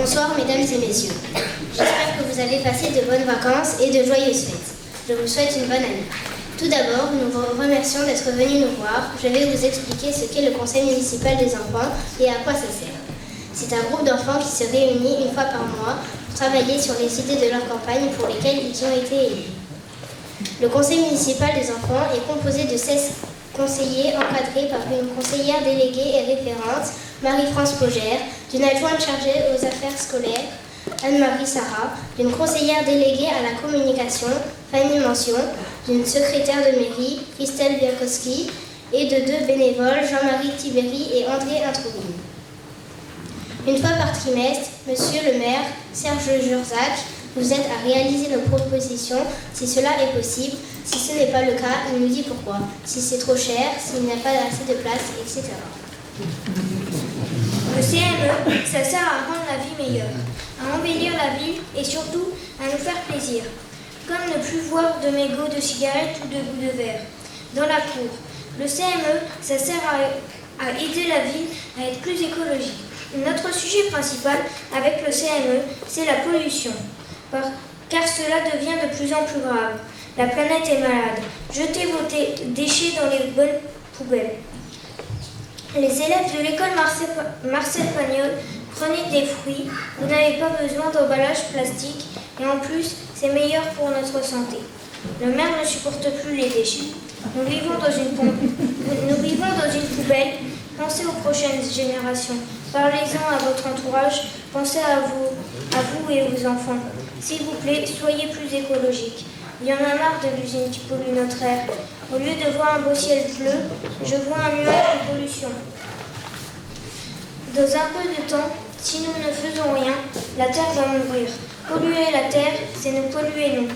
Bonsoir mesdames et messieurs. J'espère que vous avez passé de bonnes vacances et de joyeuses fêtes. Je vous souhaite une bonne année. Tout d'abord, nous vous remercions d'être venus nous voir. Je vais vous expliquer ce qu'est le conseil municipal des enfants et à quoi ça sert. C'est un groupe d'enfants qui se réunit une fois par mois pour travailler sur les idées de leur campagne pour lesquelles ils ont été élus. Le conseil municipal des enfants est composé de 16 conseillers encadrés par une conseillère déléguée et référente, Marie-France Pogère, d'une adjointe chargée aux affaires scolaires, Anne-Marie Sarah, d'une conseillère déléguée à la communication, Fanny Mention, d'une secrétaire de mairie, Christelle Biakowski, et de 2 bénévoles, Jean-Marie Tibéry et André Introuville. Une fois par trimestre, Monsieur le maire, Serge Jurzac, vous aide à réaliser nos propositions si cela est possible. Si ce n'est pas le cas, il nous dit pourquoi. Si c'est trop cher, s'il n'y a pas assez de place, etc. Le CME, ça sert à rendre la vie meilleure, à embellir la ville et surtout à nous faire plaisir. Comme ne plus voir de mégots de cigarettes ou de bouts de verre dans la cour. Le CME, ça sert à aider la ville à être plus écologique. Notre sujet principal avec le CME, c'est la pollution. Car cela devient de plus en plus grave. La planète est malade. Jetez vos déchets dans les bonnes poubelles. Les élèves de l'école Marcel Pagnol, prenez des fruits. Vous n'avez pas besoin d'emballage plastique et en plus, c'est meilleur pour notre santé. Le maire ne supporte plus les déchets. Nous vivons dans une poubelle. Pensez aux prochaines générations. Parlez-en à votre entourage. Pensez à vous et aux enfants. S'il vous plaît, soyez plus écologiques. Il y en a marre de l'usine qui pollue notre air. Au lieu de voir un beau ciel bleu, je vois un nuage de pollution. Dans un peu de temps, si nous ne faisons rien, la terre va mourir. Polluer la terre, c'est nous polluer nous.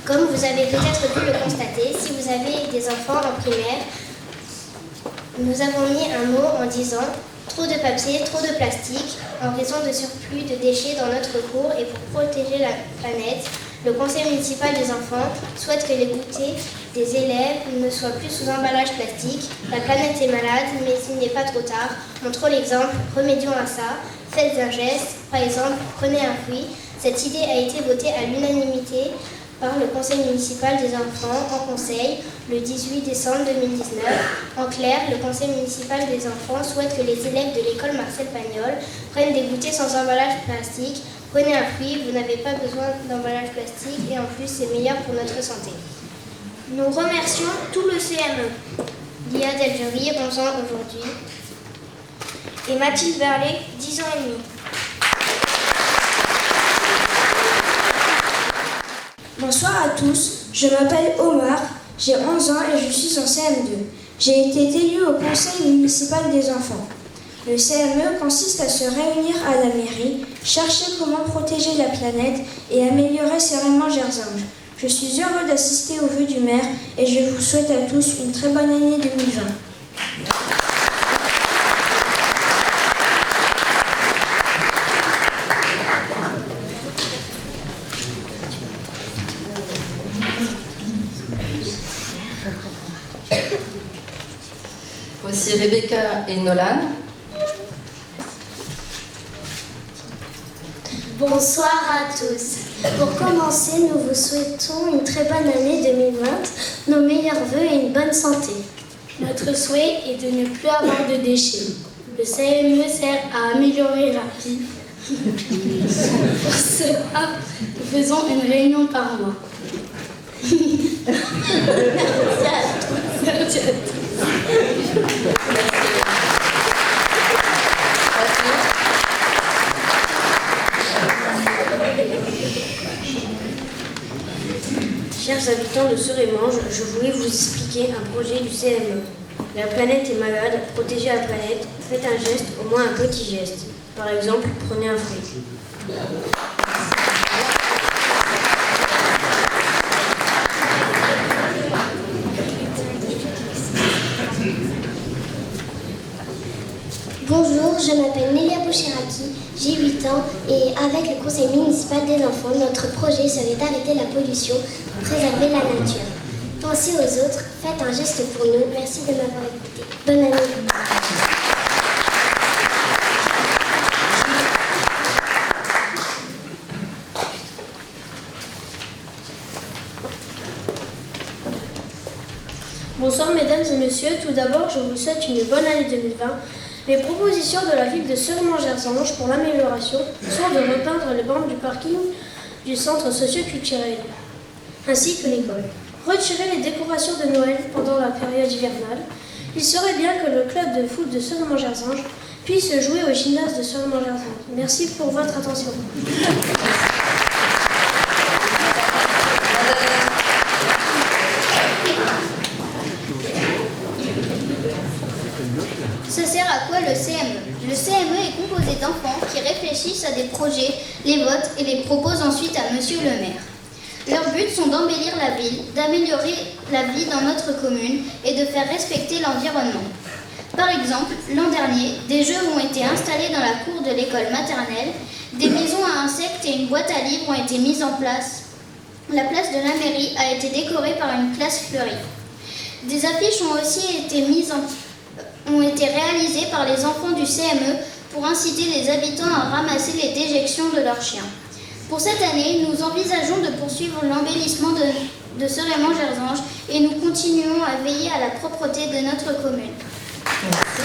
Comme vous avez peut-être pu le constater, si vous avez des enfants en primaire, nous avons mis un mot en disant « trop de papier, trop de plastique » en raison de surplus de déchets dans notre cours et pour protéger la planète. Le conseil municipal des enfants souhaite que les goûters des élèves ne soient plus sous emballage plastique. La planète est malade, mais il n'est pas trop tard. Montrons l'exemple, remédions à ça. Faites un geste, par exemple, prenez un fruit. Cette idée a été votée à l'unanimité par le conseil municipal des enfants en conseil le 18 décembre 2019. En clair, le conseil municipal des enfants souhaite que les élèves de l'école Marcel Pagnol prennent des goûters sans emballage plastique. Prenez un fruit, vous n'avez pas besoin d'emballage plastique et en plus c'est meilleur pour notre santé. Nous remercions tout le CME. Lia Delgerie, 11 ans aujourd'hui. Et Mathilde Verlet, 10 ans et demi. Bonsoir à tous, je m'appelle Omar, j'ai 11 ans et je suis en CM2. J'ai été élu au conseil municipal des enfants. Le CME consiste à se réunir à la mairie, chercher comment protéger la planète et améliorer ses Raymond-Gerzange. Je suis heureux d'assister aux vœux du maire et je vous souhaite à tous une très bonne année 2020. Voici Rebecca et Nolan. Bonsoir à tous. Pour commencer, nous vous souhaitons une très bonne année 2020, nos meilleurs vœux et une bonne santé. Notre souhait est de ne plus avoir de déchets. Le CME sert à améliorer la vie. Pour cela, nous faisons une réunion par mois. Merci à tous. Merci à tous. Chers habitants de Serémange, je voulais vous expliquer un projet du CME. La planète est malade, protégez la planète, faites un geste, au moins un petit geste. Par exemple, prenez un fruit. Bonjour, je m'appelle Nélia Boucheraki, j'ai 8 ans et avec le conseil municipal des enfants, notre projet serait d'arrêter la pollution pour préserver la nature. Pensez aux autres, faites un geste pour nous. Merci de m'avoir écouté. Bonne année. Bonsoir mesdames et messieurs, tout d'abord je vous souhaite une bonne année 2020. Les propositions de la ville de Ceurmont-Gerzange pour l'amélioration sont de repeindre les bornes du parking du centre socio-culturel, ainsi que l'école. Retirer les décorations de Noël pendant la période hivernale. Il serait bien que le club de foot de Ceurmont-Gerzange puisse jouer au gymnase de Ceurmont-Gerzange. Merci pour votre attention. Ça sert à quoi le CME? Le CME est composé d'enfants qui réfléchissent à des projets, les votent et les proposent ensuite à Monsieur le maire. Leurs buts sont d'embellir la ville, d'améliorer la vie dans notre commune et de faire respecter l'environnement. Par exemple, l'an dernier, des jeux ont été installés dans la cour de l'école maternelle, des maisons à insectes et une boîte à livres ont été mises en place. La place de la mairie a été décorée par une classe fleurie. Des affiches ont aussi été réalisées par les enfants du CME pour inciter les habitants à ramasser les déjections de leurs chiens. Pour cette année, nous envisageons de poursuivre l'embellissement de Ceurmont-Gerzange et nous continuons à veiller à la propreté de notre commune. Merci.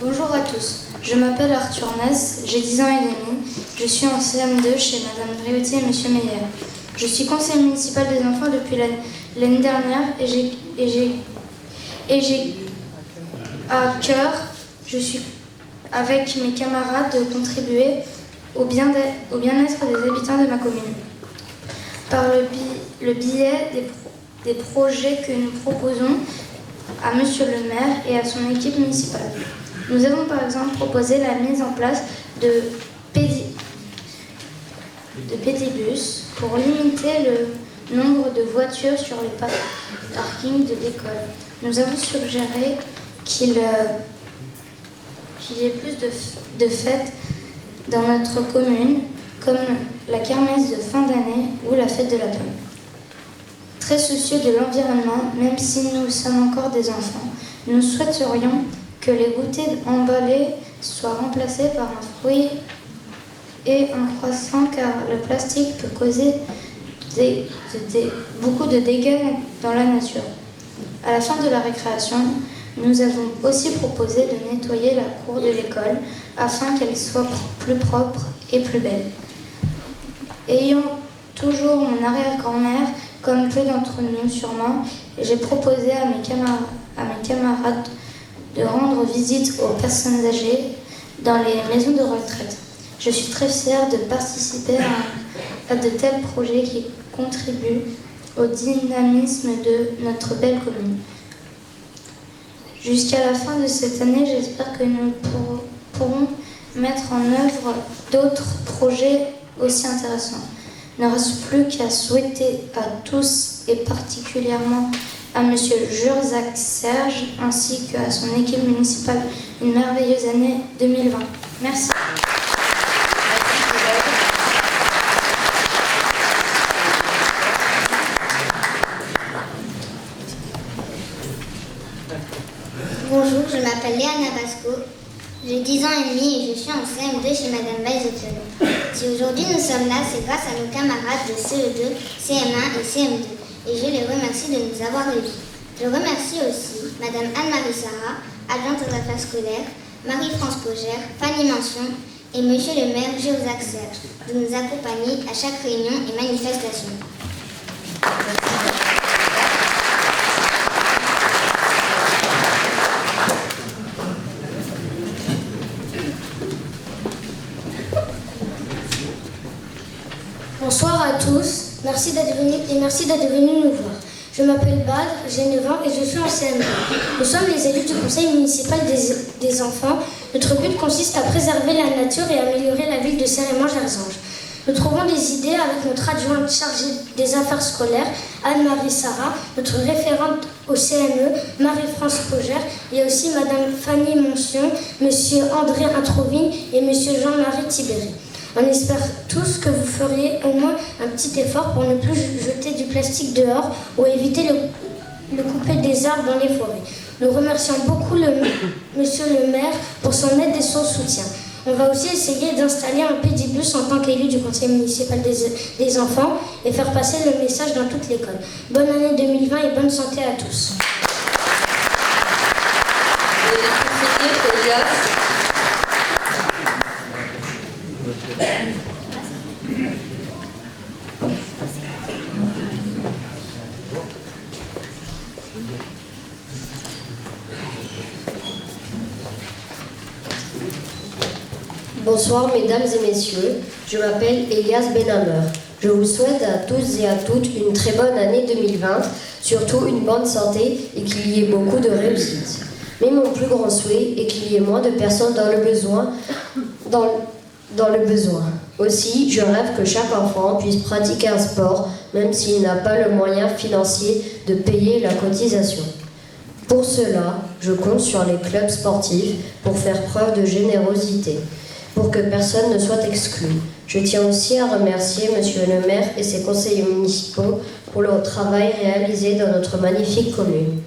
Bonjour à tous, je m'appelle Arthur Ness, j'ai 10 ans et demi, je suis en CM2 chez Madame Briottier et Monsieur Meyer. Je suis conseiller municipal des enfants depuis l'année dernière et j'ai à cœur, je suis avec mes camarades de contribuer au bien-être des habitants de ma commune. Par le biais des projets que nous proposons à Monsieur le maire et à son équipe municipale. Nous avons par exemple proposé la mise en place de pédibus pour limiter le nombre de voitures sur les parkings de l'école. Nous avons suggéré qu'il y ait plus de fêtes dans notre commune, comme la kermesse de fin d'année ou la fête de la pomme. Très soucieux de l'environnement, même si nous sommes encore des enfants, nous souhaiterions que les goûters emballés soient remplacés par un fruit et un croissant, car le plastique peut causer beaucoup de dégâts dans la nature. À la fin de la récréation, nous avons aussi proposé de nettoyer la cour de l'école afin qu'elle soit plus propre et plus belle. Ayant toujours mon arrière-grand-mère, comme peu d'entre nous sûrement, j'ai proposé à mes camarades de rendre visite aux personnes âgées dans les maisons de retraite. Je suis très fière de participer à de tels projets qui contribuent au dynamisme de notre belle commune. Jusqu'à la fin de cette année, j'espère que nous pourrons mettre en œuvre d'autres projets aussi intéressants. Il ne reste plus qu'à souhaiter à tous, et particulièrement à M. Jurzac Serge, ainsi qu'à son équipe municipale, une merveilleuse année 2020. Merci. Bonjour, je m'appelle Léana Basco, j'ai 10 ans et demi et je suis en CM2 chez Madame Weisetel. Si aujourd'hui nous sommes là, c'est grâce à nos camarades de CE2, CM1 et CM2 et je les remercie de nous avoir élus. Je remercie aussi Madame Anne-Marie Sarah, adjointe aux affaires scolaires, Marie-France Cogère, Fanny Manson et Monsieur le maire Jurzac Serge de nous accompagner à chaque réunion et manifestation. Bonsoir à tous, merci d'être venus nous voir. Je m'appelle Badr, j'ai 9 ans et je suis en CM2. Nous sommes les élus du conseil municipal des enfants. Notre but consiste à préserver la nature et améliorer la ville de Ceurmont-Gerzange. Nous trouvons des idées avec notre adjointe chargée des affaires scolaires, Anne-Marie Sarah, notre référente au CME, Marie-France Pogère, et aussi Madame Fanny Moncion, Monsieur André Introvigne et Monsieur Jean-Marie Tibéry. On espère tous que vous feriez au moins un petit effort pour ne plus jeter du plastique dehors ou éviter le couper des arbres dans les forêts. Nous remercions beaucoup Monsieur le maire pour son aide et son soutien. On va aussi essayer d'installer un pédibus en tant qu'élu du conseil municipal des enfants et faire passer le message dans toute l'école. Bonne année 2020 et bonne santé à tous. Bonsoir mesdames et messieurs, je m'appelle Elias Benhammer. Je vous souhaite à tous et à toutes une très bonne année 2020, surtout une bonne santé et qu'il y ait beaucoup de réussite. Mais mon plus grand souhait est qu'il y ait moins de personnes dans le besoin. Aussi, je rêve que chaque enfant puisse pratiquer un sport, même s'il n'a pas le moyen financier de payer la cotisation. Pour cela, je compte sur les clubs sportifs pour faire preuve de générosité, pour que personne ne soit exclu. Je tiens aussi à remercier Monsieur le maire et ses conseillers municipaux pour leur travail réalisé dans notre magnifique commune.